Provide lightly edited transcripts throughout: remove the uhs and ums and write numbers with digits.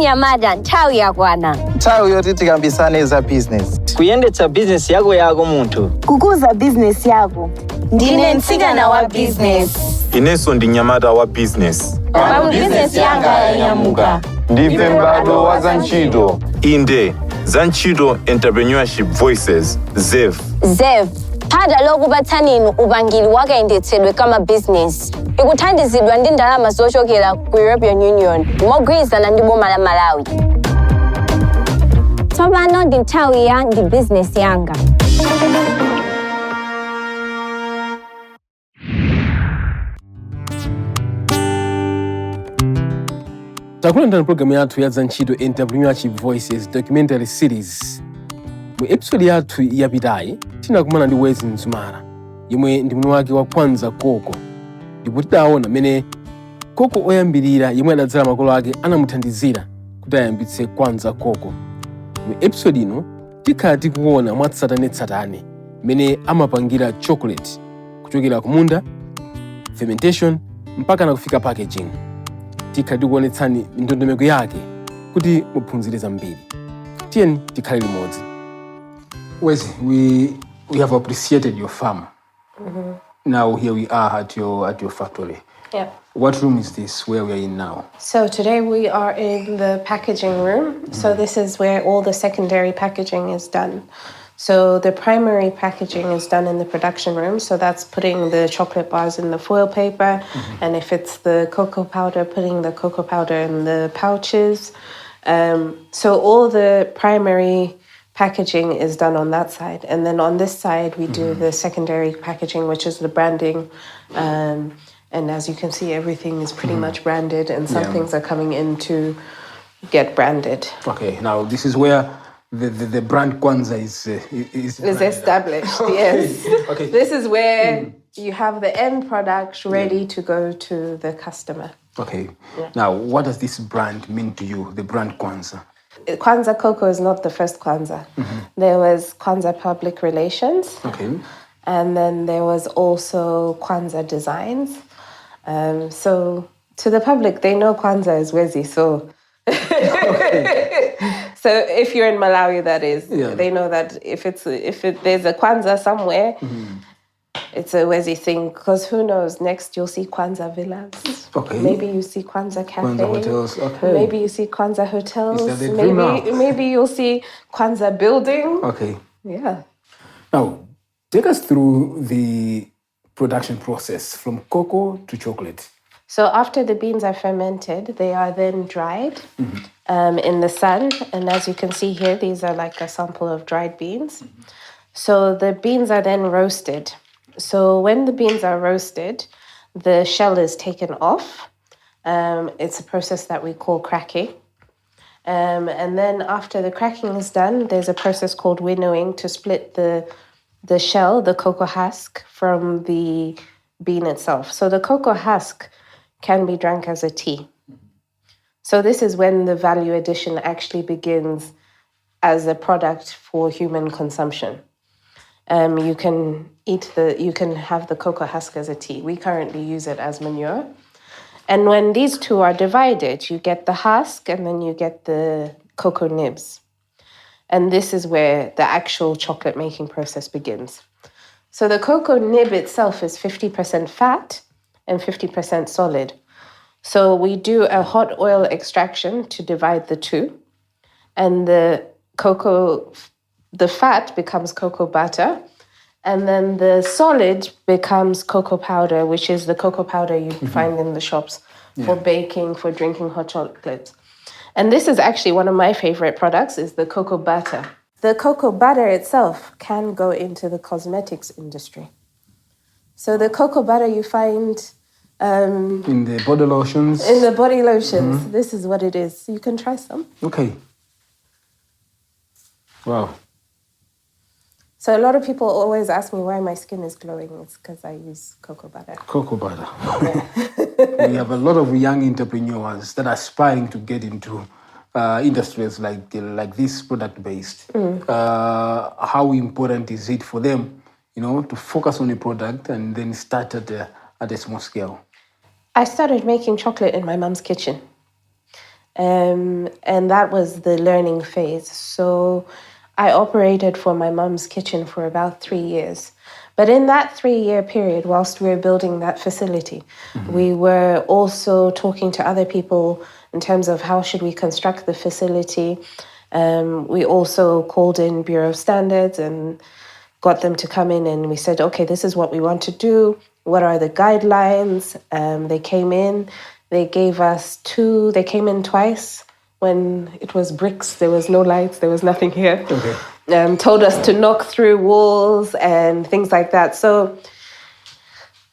Chinyamada nthawi yakwana. Nthawi yoti tikambisane za business. Kuyendetsa business yako muntu. Kukuza business yako. Ndine mtsikana wa business. Ineso ndi nyamata wa business. Wa business yanga yanyamuka. Ndife mbado wa Zantchito. Inde Zantchito Entrepreneurship Voices, ZEV. ZEV. Phada lokubathanini ubangili wakayendetsedwe kama business. Ikuthandizidwa ndi ndalama zochokera ku European Union. Mogwirizana ndi boma la Malawi. Tsopano ndi nthawi ya ndi business yanga. Takulandira programu yathu ya Zantchito Entrepreneurship Voices documentary series. Mu episode yathu yapitayi tinakumana ndi Wezi Mzumara, yemwe ndi mwini wake wa Kwanza Cocoa. Ndipo tidaona mene Cocoa oyambirira yemwe adadzala makolo ake anamuthandizira kuti ayambitse Kwanza Cocoa. Mu episode ino tikhala tikuona mwatsatanetsatane mene amapangira chocolate kuchokera kumunda, fermentation mpaka na kufika packaging. Tikhala tikuonetsani ndondomeko yake kuti muphunzire zambiri. Tiyeni tikhale limodzi. Wezi, we have appreciated your farm. Now here we are at your factory. Yeah. What room is this where we are in now? So today we are in the packaging room. So this is where all the secondary packaging is done. So the primary packaging is done in the production room. So that's putting the chocolate bars in the foil paper. And if it's the cocoa powder, putting the cocoa powder in the pouches. So all the primary packaging is done on that side. And then on this side, we do the secondary packaging, which is the branding. And as you can see, everything is pretty much branded, and some things are coming in to get branded. Okay, now this is where the brand Kwanza is established, yes. Okay. This is where you have the end product ready to go to the customer. Okay. Yeah. Now, what does this brand mean to you, the brand Kwanza? Kwanza Cocoa is not the first Kwanza. There was Kwanza Public Relations. Okay. And then there was also Kwanza Designs. So to the public, they know Kwanza is Wezi. So so if you're in Malawi, that is, they know that if there's a Kwanza somewhere, it's a Wezi thing. Because who knows, next you'll see Kwanza Villas. Okay. Maybe you see Kwanza Cafe. Kwanza Hotels. Okay. Maybe you see Kwanza Hotels. Is that the dream now? Maybe you'll see Kwanza Building. Okay. Yeah. Now, take us through the production process from cocoa to chocolate. So after the beans are fermented, they are then dried in the sun. And as you can see here, these are like a sample of dried beans. So the beans are then roasted. So when the beans are roasted, the shell is taken off. It's a process that we call cracking. And then after the cracking is done, there's a process called winnowing to split the shell, the cocoa husk, from the bean itself. So the cocoa husk can be drank as a tea. So this is when the value addition actually begins as a product for human consumption. You can have the cocoa husk as a tea. We currently use it as manure. And when these two are divided, you get the husk and then you get the cocoa nibs. And this is where the actual chocolate making process begins. So the cocoa nib itself is 50% fat and 50% solid. So we do a hot oil extraction to divide the two. And the fat becomes cocoa butter. And then the solid becomes cocoa powder, which is the cocoa powder you find in the shops for baking, for drinking hot chocolate. And this is actually one of my favorite products, is the cocoa butter. The cocoa butter itself can go into the cosmetics industry. So the cocoa butter you find in the body lotions. In the body lotions. This is what it is. You can try some. Okay. Wow. So a lot of people always ask me why my skin is glowing. It's because I use cocoa butter. Cocoa butter. Yeah. We have a lot of young entrepreneurs that are aspiring to get into industries like this product-based. How important is it for them, to focus on a product and then start at a small scale? I started making chocolate in my mom's kitchen. And that was the learning phase. So I operated for my mum's kitchen for about 3 years. But in that 3-year period, whilst we were building that facility, we were also talking to other people in terms of how should we construct the facility. We also called in Bureau of Standards and got them to come in, and we said, okay, this is what we want to do. What are the guidelines? They came in. They gave us they came in twice when it was bricks. There was no lights. There was nothing here. Okay. Told us to knock through walls and things like that. So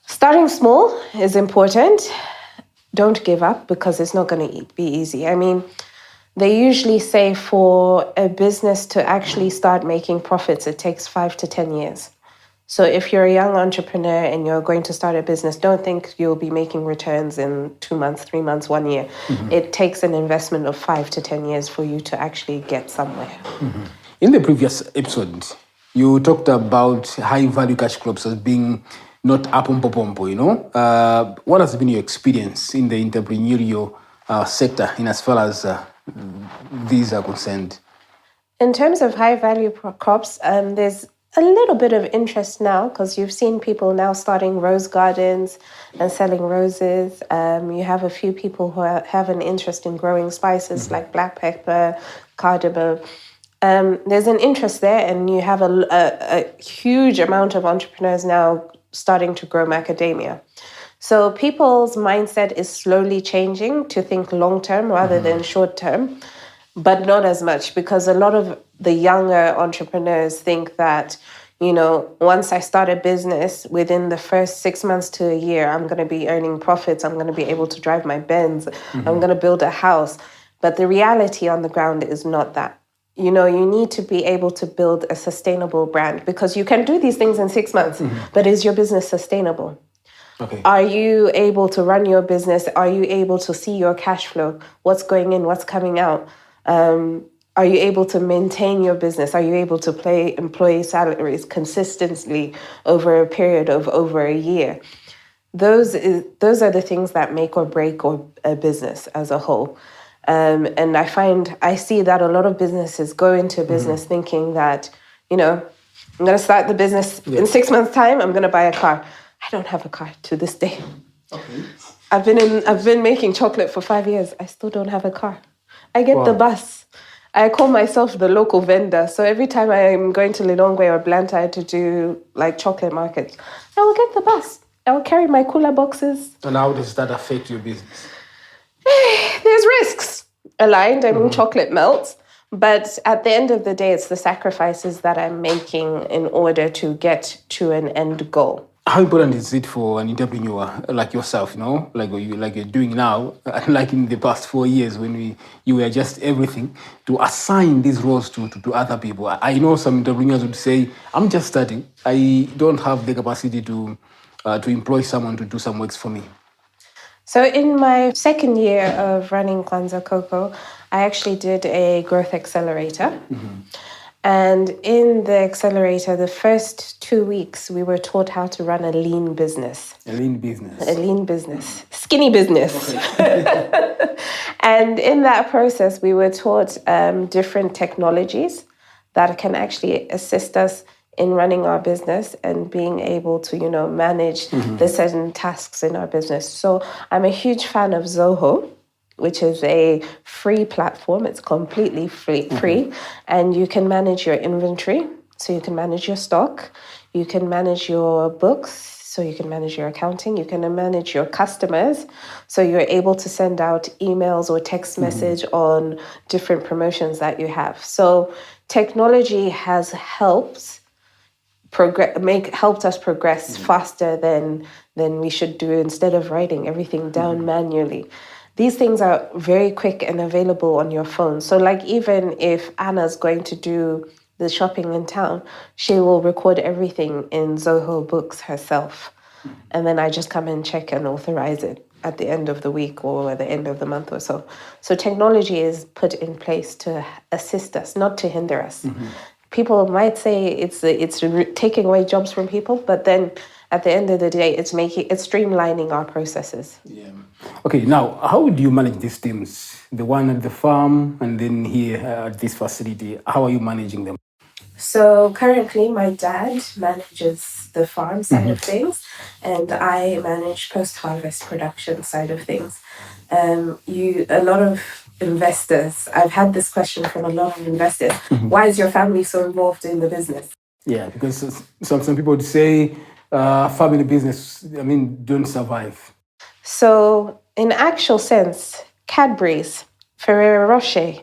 starting small is important. Don't give up because it's not going to be easy. I mean, they usually say for a business to actually start making profits, it takes 5 to 10 years. So if you're a young entrepreneur and you're going to start a business, don't think you'll be making returns in 2 months, 3 months, 1 year. It takes an investment of 5 to 10 years for you to actually get somewhere. In the previous episode, you talked about high value cash crops as being not apompo, you know. What has been your experience in the entrepreneurial sector in as far as these are concerned? In terms of high value crops, there's a little bit of interest now because you've seen people now starting rose gardens and selling roses. You have a few people who have an interest in growing spices like black pepper, cardamom. There's an interest there, and you have a huge amount of entrepreneurs now starting to grow macadamia. So people's mindset is slowly changing to think long term rather than short term, but not as much, because a lot of the younger entrepreneurs think that, you know, once I start a business, within the first 6 months to a year, I'm going to be earning profits. I'm going to be able to drive my Benz. I'm going to build a house. But the reality on the ground is not that. You know, you need to be able to build a sustainable brand, because you can do these things in 6 months, but is your business sustainable? Okay. Are you able to run your business? Are you able to see your cash flow? What's going in? What's coming out? Are you able to maintain your business? Are you able to pay employee salaries consistently over a period of over a year? Those are the things that make or break a business as a whole. And I see that a lot of businesses go into business thinking that, you know, I'm going to start the business in 6 months' time. I'm going to buy a car. I don't have a car to this day. Okay. I've been making chocolate for 5 years. I still don't have a car. I get the bus. I call myself the local vendor. So every time I'm going to Lilongwe or Blantyre to do like chocolate markets, I will get the bus. I will carry my cooler boxes. And how does that affect your business? There's risks aligned. I mean, chocolate melts. But at the end of the day, it's the sacrifices that I'm making in order to get to an end goal. How important is it for an entrepreneur like yourself, you know, like you're doing now, like in the past 4 years when you were just everything, to assign these roles to other people? I know some entrepreneurs would say, I'm just starting. I don't have the capacity to employ someone to do some works for me. So in my second year of running Kwanza Cocoa, I actually did a growth accelerator. And in the accelerator, the first 2 weeks, we were taught how to run a lean business. A lean business. A lean business. Skinny business. Okay. And in that process, we were taught different technologies that can actually assist us in running our business and being able to, you know, manage the certain tasks in our business. So I'm a huge fan of Zoho, which is a free platform. It's completely free. And you can manage your inventory. So you can manage your stock. You can manage your books. So you can manage your accounting. You can manage your customers. So you're able to send out emails or text message on different promotions that you have. So technology has helped us progress faster than we should do, instead of writing everything down manually. These things are very quick and available on your phone. So like even if Anna's going to do the shopping in town, she will record everything in Zoho Books herself. And then I just come and check and authorize it at the end of the week or at the end of the month or so. So technology is put in place to assist us, not to hinder us. People might say it's taking away jobs from people, but then at the end of the day, it's streamlining our processes. Yeah. Okay, now, how do you manage these teams? The one at the farm and then here at this facility, how are you managing them? So currently, my dad manages the farm side of things, and I manage post-harvest production side of things. A lot of investors, I've had this question from a lot of investors. Why is your family so involved in the business? Yeah, because some people would say family business, don't survive. So in actual sense, Cadbury's, Ferrero Rocher,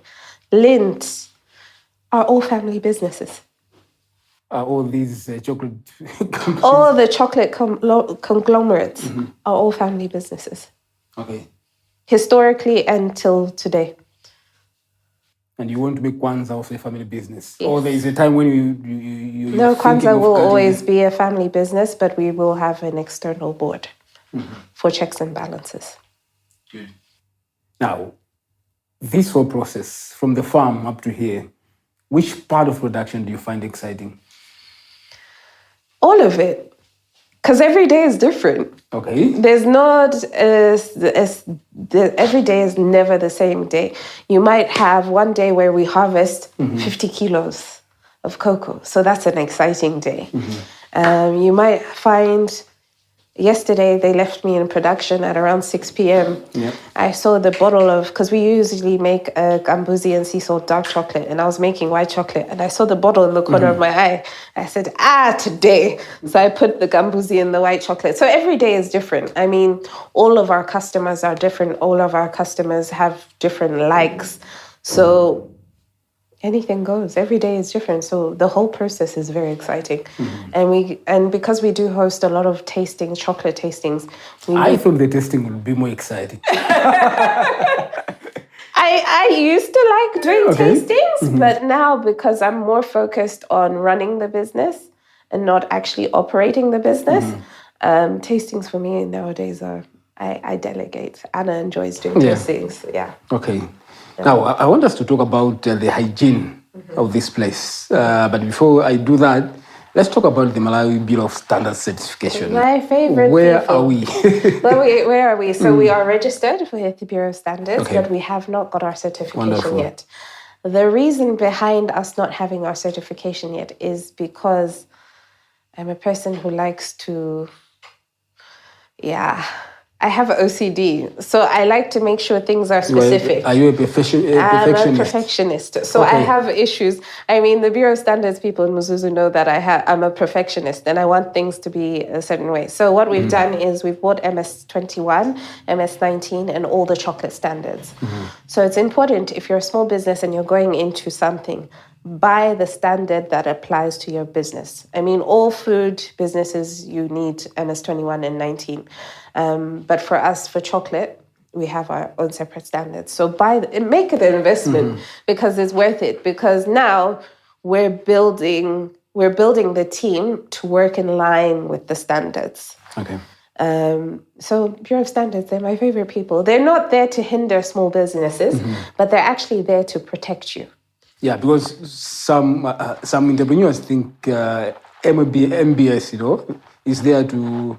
Lindt are all family businesses. All these chocolate companies? All the chocolate conglomerates are all family businesses. Okay. Historically until today. And you want to make Kwanza also a family business? Yes. Or there is a time when you No, Kwanza will always be a family business, but we will have an external board for checks and balances. Good. Now, this whole process, from the farm up to here, which part of production do you find exciting? All of it. Because every day is different. Okay. There's not, every day is never the same day. You might have one day where we harvest 50 kilos of cocoa. So that's an exciting day. You might find, yesterday they left me in production at around 6 p.m. Yep. I saw the bottle of, because we usually make a gambuzi and sea salt dark chocolate, and I was making white chocolate, and I saw the bottle in the corner of my eye. I said, today. So I put the gambuzi in the white chocolate. So every day is different. I mean, all of our customers are different. All of our customers have different likes. So anything goes. Every day is different. So the whole process is very exciting. And because we do host a lot of tastings, chocolate tastings. I thought the tasting would be more exciting. I used to like doing tastings, but now because I'm more focused on running the business and not actually operating the business, tastings for me nowadays are, I delegate. Anna enjoys doing tastings. Yeah. Okay. Now, I want us to talk about the hygiene of this place. But before I do that, let's talk about the Malawi Bureau of Standards certification. My favorite Where people. are we? Where are we? So we are registered with the Bureau of Standards, but we have not got our certification yet. The reason behind us not having our certification yet is because I'm a person who likes to, I have OCD, so I like to make sure things are specific. Are you a perfectionist? I'm a perfectionist, so I have issues. I mean, the Bureau of Standards people in Mzuzu know that I'm a perfectionist and I want things to be a certain way. So what we've done is we've bought MS21, MS19, and all the chocolate standards. So it's important if you're a small business and you're going into something, buy the standard that applies to your business. I mean, all food businesses, you need MS21 and 19. But for us, for chocolate, we have our own separate standards. So make the investment because it's worth it. Because now we're building the team to work in line with the standards. Okay. So Bureau of Standards, they're my favorite people. They're not there to hinder small businesses, but they're actually there to protect you. Yeah, because some entrepreneurs think MBS, is there to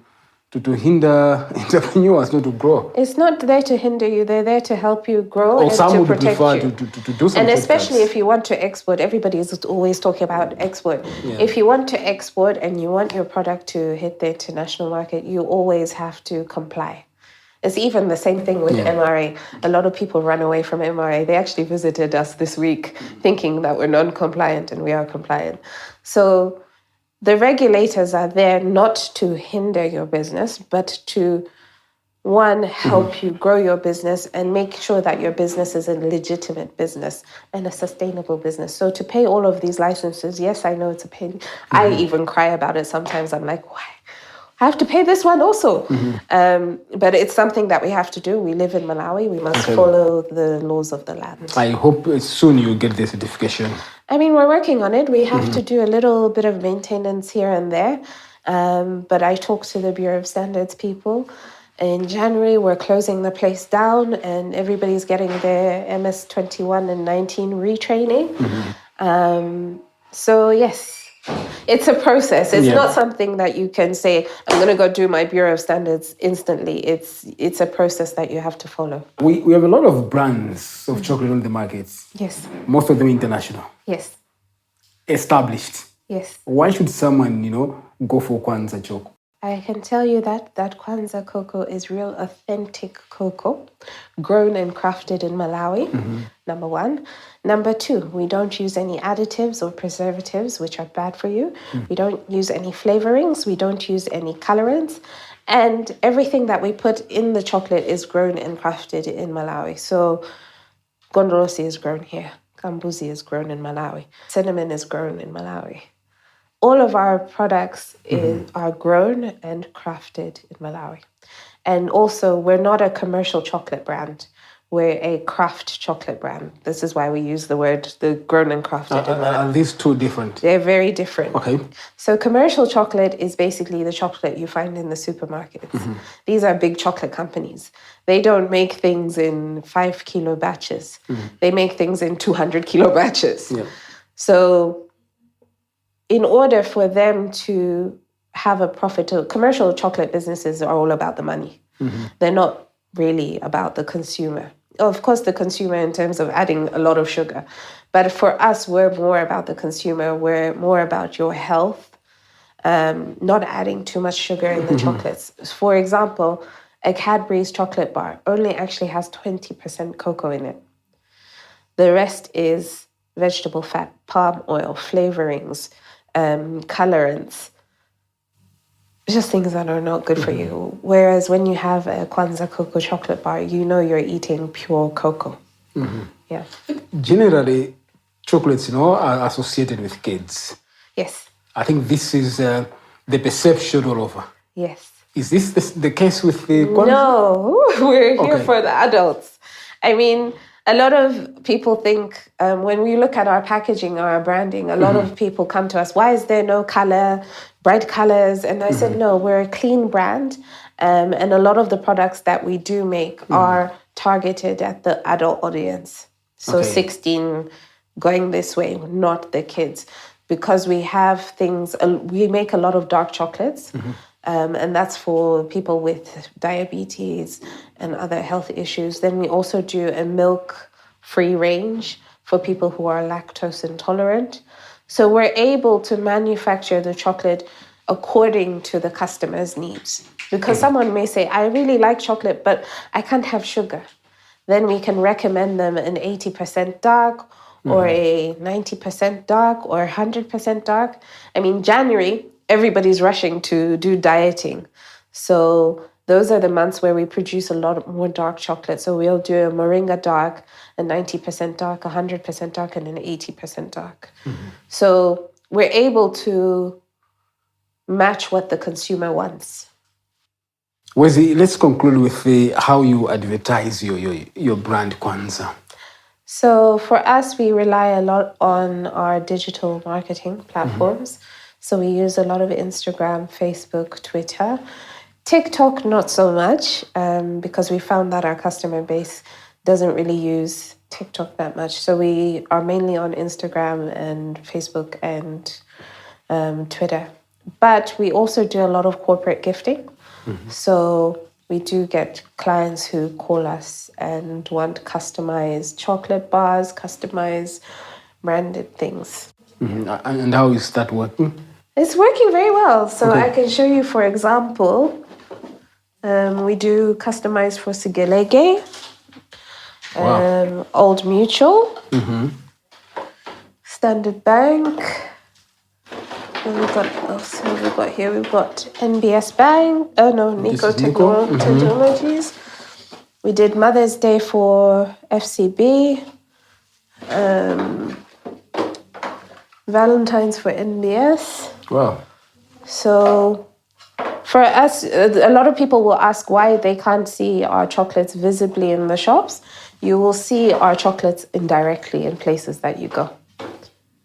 hinder entrepreneurs not to grow. It's not there to hinder you. They're there to help you grow and some to would protect prefer you. To do some and especially if you want to export, everybody is always talking about export. Yeah. If you want to export and you want your product to hit the international market, you always have to comply. It's even the same thing with MRA. A lot of people run away from MRA. They actually visited us this week thinking that we're non-compliant, and we are compliant. So the regulators are there not to hinder your business, but to, one, help you grow your business and make sure that your business is a legitimate business and a sustainable business. So to pay all of these licenses, yes, I know it's a pain. I even cry about it sometimes. I'm like, why? I have to pay this one also. But it's something that we have to do. We live in Malawi. We must follow the laws of the land. I hope soon you get the certification. I mean, we're working on it. We have to do a little bit of maintenance here and there. But I talked to the Bureau of Standards people. In January, we're closing the place down and everybody's getting their MS21 and 19 retraining. So yes, It's a process. It's Yeah. not something that you can say, I'm going to go do my Bureau of Standards instantly. It's a process that you have to follow. We have a lot of brands of chocolate on the market. Yes. Most of them international, Yes. established. Yes. Why should someone, go for Kwanza Choco? I can tell you that Kwanza Cocoa is real authentic cocoa, grown and crafted in Malawi, number one. Number two, we don't use any additives or preservatives, which are bad for you. We don't use any flavorings. We don't use any colorants. And everything that we put in the chocolate is grown and crafted in Malawi. So Gondorosi is grown here. Kambuzi is grown in Malawi. Cinnamon is grown in Malawi. All of our products are grown and crafted in Malawi. And also, we're not a commercial chocolate brand. We're a craft chocolate brand. This is why we use the grown and crafted in Malawi. Are these two different? They're very different. Okay. So commercial chocolate is basically the chocolate you find in the supermarkets. These are big chocolate companies. They don't make things in 5 kilo batches. They make things in 200 kilo batches. Yeah. So in order for them to have a profitable, commercial chocolate businesses are all about the money. They're not really about the consumer. Of course, the consumer in terms of adding a lot of sugar. But for us, we're more about the consumer. We're more about your health, not adding too much sugar in the chocolates. For example, a Cadbury's chocolate bar only actually has 20% cocoa in it. The rest is vegetable fat, palm oil, flavorings, colorants, just things that are not good for you. Whereas when you have a Kwanza Cocoa chocolate bar, you know you're eating pure cocoa. Yeah. Generally, chocolates, are associated with kids. Yes. I think this is the perception all over. Yes. Is this the case with the Kwanza? No, we're here Okay. for the adults. I mean, a lot of people think when we look at our packaging or our branding, a lot of people come to us, why is there no color, bright colors? And I said, no, we're a clean brand. And a lot of the products that we do make are targeted at the adult audience. So Okay. 16 going this way, not the kids. Because we have things, we make a lot of dark chocolates. And that's for people with diabetes and other health issues. Then we also do a milk-free range for people who are lactose intolerant. So we're able to manufacture the chocolate according to the customer's needs. Because someone may say, I really like chocolate, but I can't have sugar. Then we can recommend them an 80% dark or a 90% dark or 100% dark. I mean, January, everybody's rushing to do dieting. So those are the months where we produce a lot more dark chocolate. So we'll do a moringa dark, a 90% dark, 100% dark, and an 80% dark. So we're able to match what the consumer wants. Wezi, let's conclude with how you advertise your brand Kwanza. So for us, we rely a lot on our digital marketing platforms. So we use a lot of Instagram, Facebook, Twitter. TikTok, not so much, because we found that our customer base doesn't really use TikTok that much. So we are mainly on Instagram and Facebook and Twitter. But we also do a lot of corporate gifting. So we do get clients who call us and want customized chocolate bars, customized branded things. And how is that working? It's working very well. So Okay. I can show you, for example, we do customized for Sigelege, Old Mutual, Standard Bank. We've got here? We've got NBS Bank. Oh no, Nico is Nico. Technologies. We did Mother's Day for FCB. Valentine's for NBS. Wow. So for us, a lot of people will ask why they can't see our chocolates visibly in the shops. You will see our chocolates indirectly in places that you go.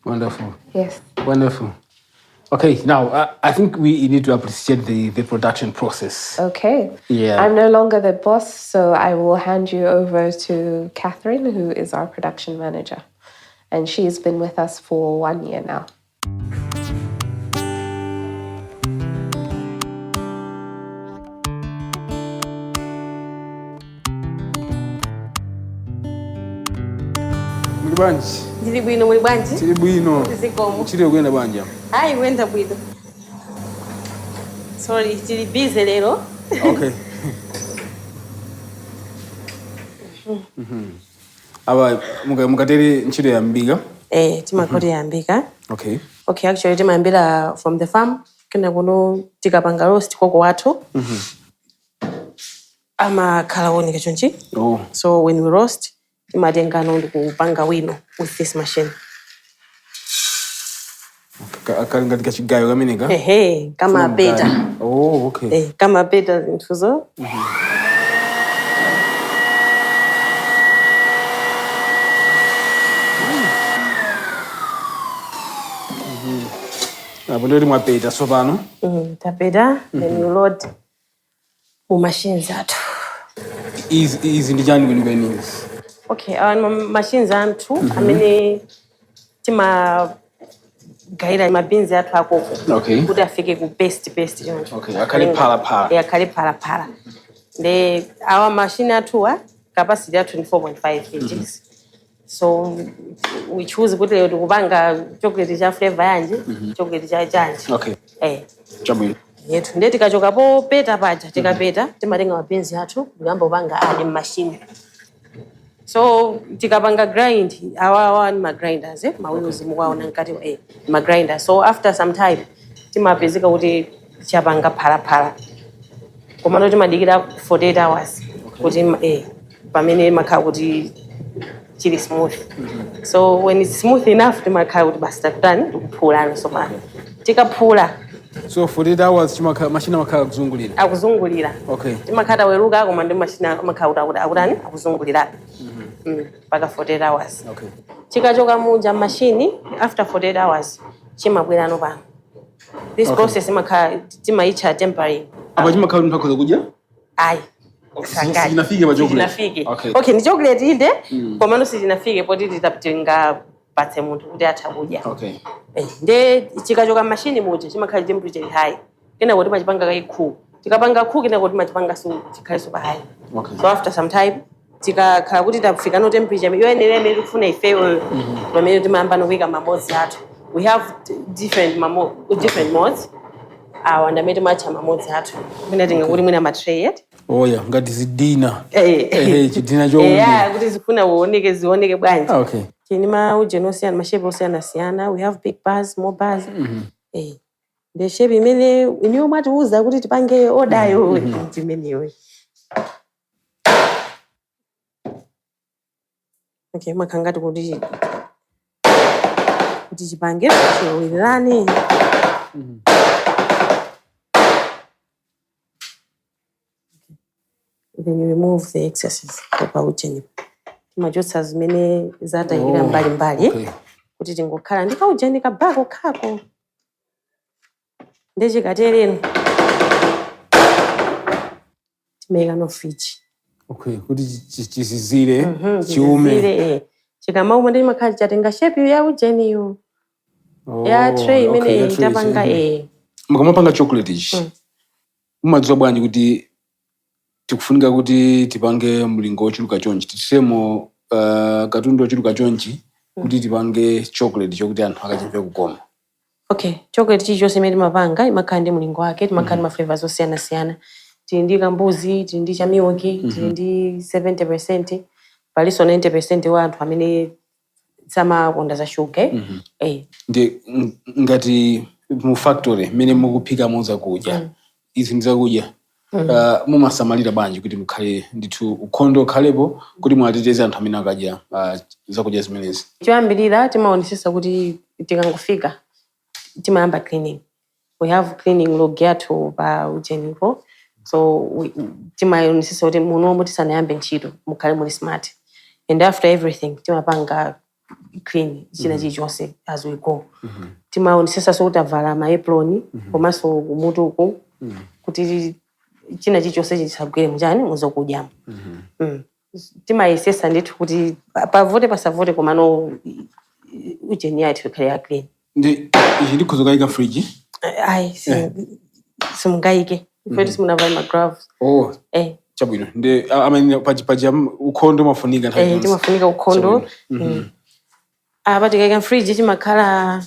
Wonderful. Yes. Wonderful. Okay, now I think we need to appreciate the production process. Okay. Yeah. I'm no longer the boss, so I will hand you over to Catherine, who is our production manager. And she's been with us for 1 year now. Ndi bwanji? Ndili bwino muli bwanji? Tili bwino. Zikomo. Ntchito kuyenda bwanji? Hayi kwenda bwino. Sorry, tili busy lero. Okay. Aba mukateri ntchito yambika? Timakoti yambika. Okay. Okay, actually timayambira from the farm. Kena kuno tikapanga roast koko wathu. Amakhala oneka chonchi. Oh. So when we roast, timatenga ndi kupanga wino with this machine. Ngati kachigayo kameneka? Kama peta. Oh, okay. Kama peta nthuzo. Abondoti mwapeta sopano? Tapeta, then you load machines athu. Izi ndi chani kwenikweni? Okay, machines anthu amene timagayira mabinzi athu akoko. Okay. Kuti afike ku paste choncho. Okay, akhale phala. Akhale phala. The our machine athuwa capacity athu ni 4.5 kgs. So we choose kuti lero tikupanga chocolate cha flavor yanji, chocolate cha chanji. Okay. Chabwino. Yetu ndeti kachokapo peta paja, tikapeta, timatenga mabinzi athu, tikamba upanga adi machine. So tikapanga grind, awa ni ma-grinders, mawheels mukwaona nkati ma-grinder. So after some time, timapezeka kuti chapanga phala. Komano timadikira 48 hours. Kuti pamene makhala kuti chili smooth. So when it's smooth enough, timakhala kuti basi takutani, tikuphula so pano. Tikaphula. So 48 hours machine makhala kuzungulira? Akuzungulira. Okay. Timakhala weruka koma ndi machine makhala kuti akutani, akuzungulira. Paka 48 hours. Okay. Chikachoka muja machine after 48 hours chimabwera no pano. This process imakhala timaicha temporary. Apa chimakhala mpakhoza kudya? Ayi. Sinafike pa chocolate. Sinafike. Okay, ni chocolate inde komano sinafike poti titapitinga patse munthu kuti atha kudya. Okay. Nde chikachoka machine muja chimakhala temperature high. Kena kuti machipanga kaikhu. Tikapanga khu kena kuti machipanga su chikhale super high. Okay. So after some time tikakhala kuti tafika no temperature yoyenera kufuna ifewe pamene timayamba nokuika mamods athu. We have different mods. Ndamene timacha mamods athu. Mwina tinga kuti mwina matray yet. Oh yeah, ngati zidina. Chidina cho. Kuti zifuna zioneke bwanji. Okay. Chini ujeno osiyana, mashape osiyana. We have big bars, small bars. The shape imene iniyo matiuza kuti tipange odayo imeneyo. Okay, makangati kuti chipange chilowirani. Then you remove the excesses kwa ujeni. Timachotsa zimene zatayikira mbali. Kuti tingokhala ndika ujeni kabako khako. Ndechikatereni. Timeka no fridge. Okay, kuti chisizire, chiume. Chikamauma ndi makhala chatenga shape ya ujeni yo. Ya tray imene itapanga Mukamapanga chocolate ichi. Mumadziwa bwanji kuti tikufunika kuti tipange mlingo ochuluka chonchi. Tisemo katundu ochuluka chonchi kuti tipange chocolate chokuti anthu akachimve kukoma. Okay, chocolate chichonse imene timapanga imakhala ndi mlingo wake, timakhala ndi ma flavors osiyana. Tili ndi kambuzi, tili ndi chamioki, tili ndi 70%, paliso 90% wa anthu amene samakonda za sugar. Ndi ngati mu factory mene mukuphika moza kudya. Izi ndi zakudya. Mumasamalira bwanji kuti mukhale ndithu ukhondo khalepo kuti mwateteze anthu amene akadya zakudya zimenezi. Choyambirira timaonesesa kuti tikangofika timayamba cleaning. We have cleaning log yathu pa ujenipo. So timaonesesa kuti munomo tisanayambe ntchito mukhale muli smart. And after everything timapanga clean china chilichonse as we go. Timaonesesa so kuti avala ma-apron komanso kumutuku kuti china chilichonse chisagwere mujani muzokudyamo. Timayesesa ndithu kuti pavote pasavote komano ujeni yathu ikhale ya clean. Ndi ichi ndikhoza kuyika fridge? Ayi, simungayike. Ifetu simunavayi ma-gloves. Chabwino. Ndi amene paja ukhondo mafunika nthawi. Timafunika ukhondo. Apa tikayika fridge chimakhala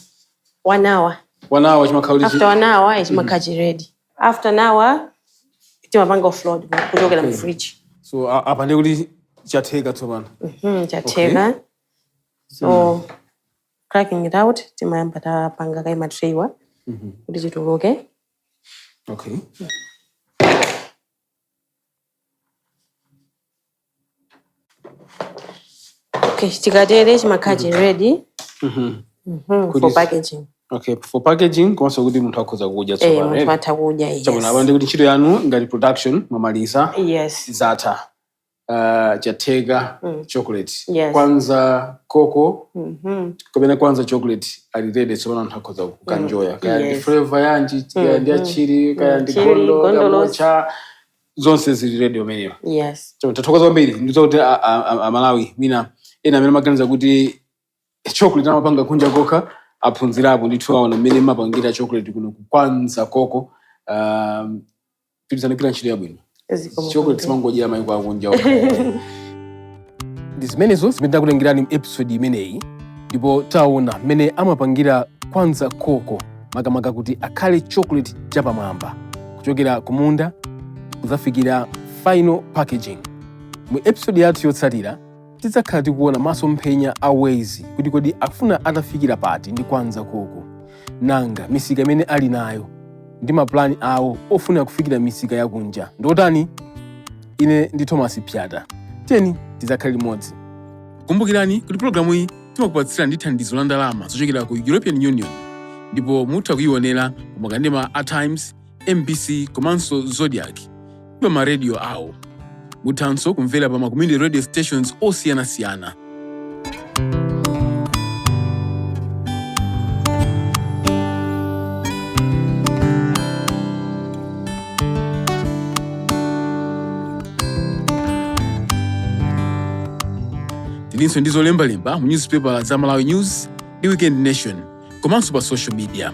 1 hour. 1 hour chimakhala After 1 hour chimakhala ready. After an hour timapanga offload kuchokera mu fridge. So apa ndi kuti chatheka tsopano. Chatheka. So cracking it out timayamba tapanga kai matreiwa kuti chituluke. Okay. Okay, chikatere chimakhala ready. For packaging. Okay, for packaging komanso kuti munthu akhoza kudya tsopano. Munthu atha kudya, yes. Chabona apa ndi kuti ntchito yanu ngati production mamalisa. Yes. Zatha. Chatheka chocolate. Yes. Kwanza Cocoa. Kapena Kwanza chocolate ali ready tsopano munthu akhoza kukanjoya. Kaya flavor yanji, kaya ndi achiri, kaya ndi gondolo, cha zonse zili ready omenyo. Yes. Tathokoza kwambiri ndizokuti Malawi mina ena amene maganiza kuti chocolate amapanga kunja kokha aphunzirapo ndithu aona mmene mapangira chocolate kuno Kwanza Cocoa. Pitizana kila ntchito yabwino. Chocolate simangodyera mayiko akunja okha. Ndi zimenezo zimene takulengerani episode imeneyi ndipo taona mmene amapangira Kwanza Cocoa makamaka kuti akhale chocolate chapamwamba kuchokera kumunda kuzafikira final packaging. Mu episode yathu yotsatira tidzakhala tikuona masomphenya a Wezi kuti kodi akufuna atafikira pati ndi Kwanza Cocoa, nanga misika imene ali nayo ndi maplani awo ofuna kufikira misika yakunja ndotani. Ine ndi Thomas Pyata, tiyeni tidzakhale limodzi. Kumbukirani kuti programu iyi timakupatsira ndi thandizo la ndalama zochokera ku European Union ndipo mutha kuyionera kumakanema a Times, MBC komanso Zodiac pa maradio awo. Muthanso kumvera pa community radio stations osiyanasiyana. Tilinso ndizo lemba mu newspaper za Malawi News, The Weekend Nation, komanso pa social media.